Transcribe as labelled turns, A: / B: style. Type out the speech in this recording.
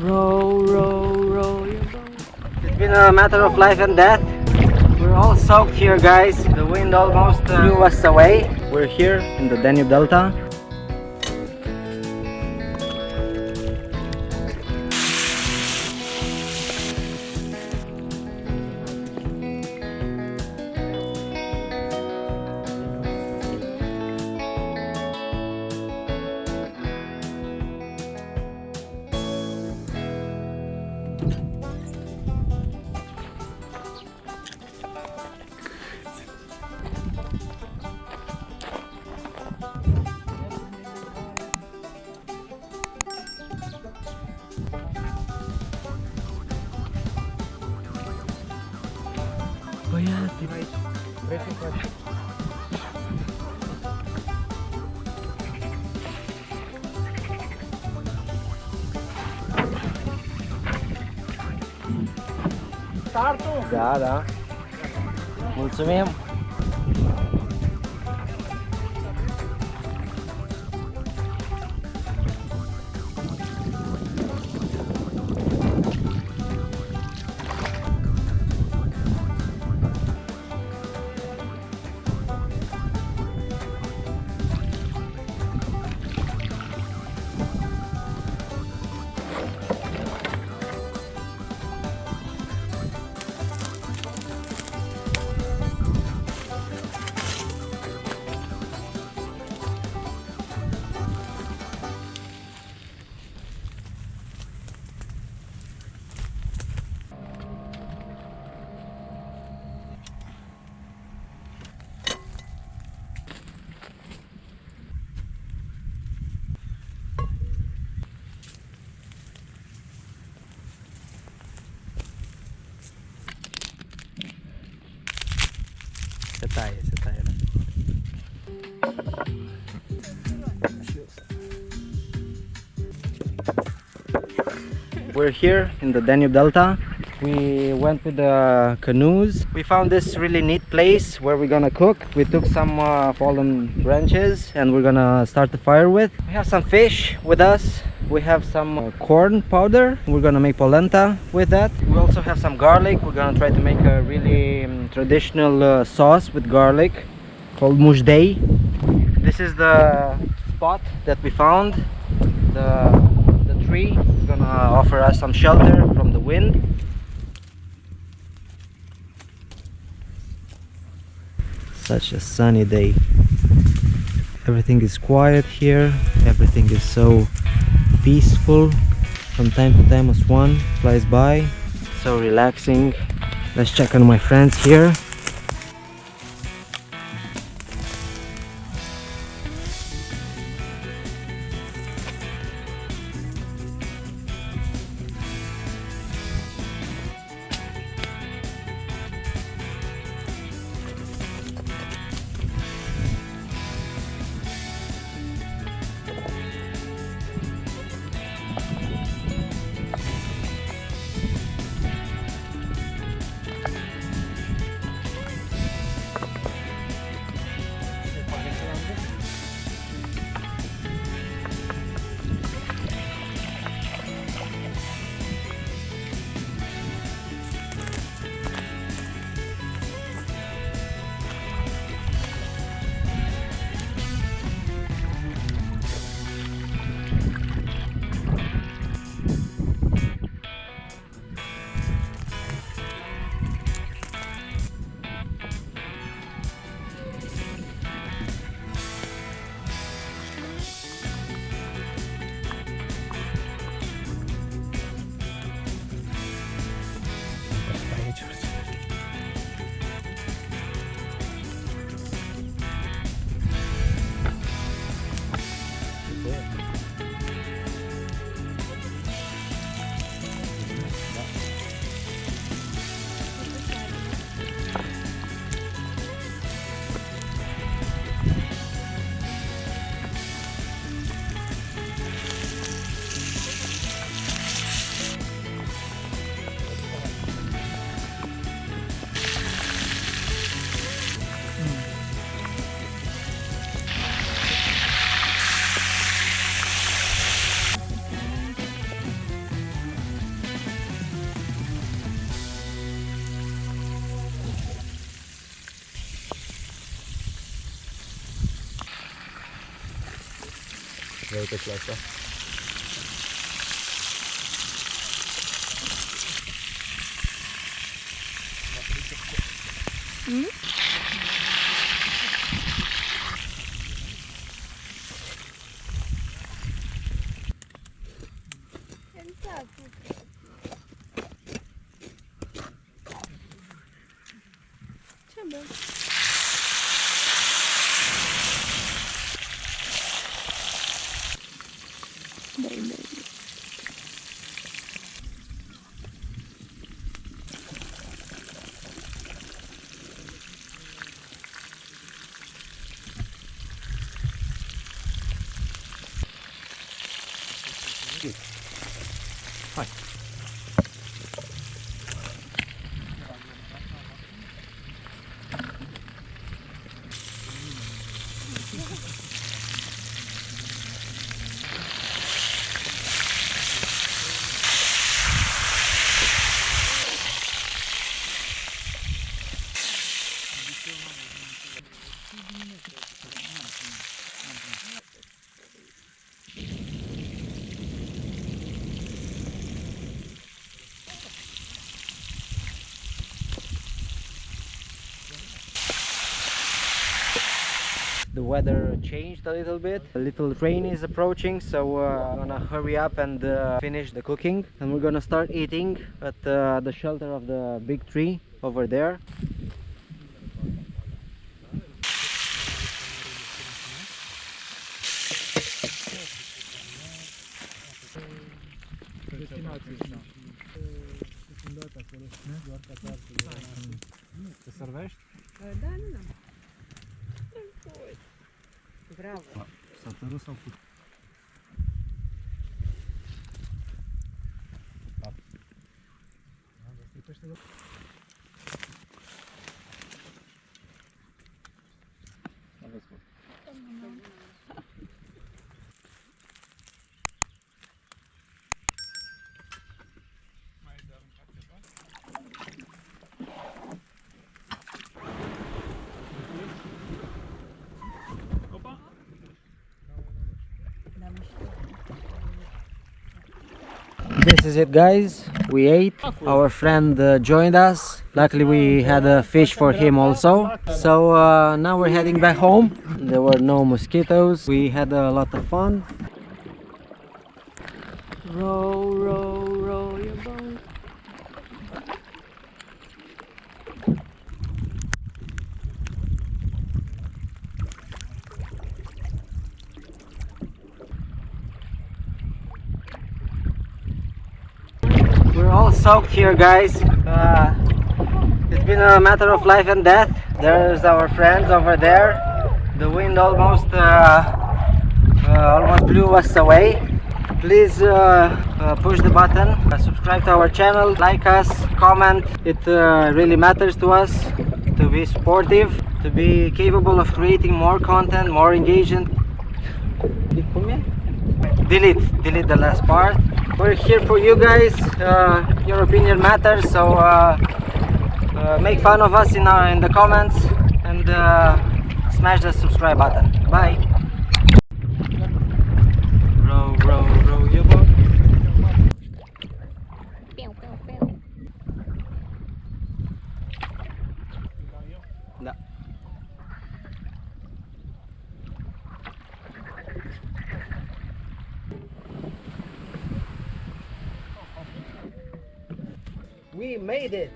A: Row, row, row your boat. It's been a matter of life and death. We're all soaked here, guys. The wind almost blew us away. We're here in the Danube Delta. Da, da. Mulțumim. Se taie. We're here in the Danube Delta. We went with the canoes. We found this really neat place where we're gonna cook. We took some fallen branches and we're gonna start the fire with. We have some fish with us. We have some corn powder. We're gonna make polenta with that. We also have some garlic. We're gonna try to make a really traditional sauce with garlic called mujdei. This is the spot that we found. The tree is gonna offer us some shelter from the wind. Such a sunny day. Everything is quiet here. Everything is so peaceful. From time to time a swan flies by. So relaxing. Let's check on my friends here. klasse. Hai. The weather changed a little bit. A little rain is approaching, so I'm gonna hurry up and finish the cooking, and we're gonna start eating at the shelter of the big tree over there.
B: Te servești?
C: Da, nu. Bravo.
B: Satărul sau put? Da. Aveți mult.
A: This is it, guys. We ate. Our friend joined us. Luckily we had a fish for him also. So now we're heading back home. There were no mosquitoes. We had a lot of fun. Row, row, row your boat. We're all soaked here, guys. It's been a matter of life and death. There's our friends over there. The wind almost blew us away. Please push the button, subscribe to our channel, like us, comment. It really matters to us to be supportive, to be capable of creating more content, more engagement. Delete the last part. We're here for you guys. Your opinion matters, so make fun of us in the comments and smash the subscribe button. Bye. Row, row, row your boat. Da. We made it!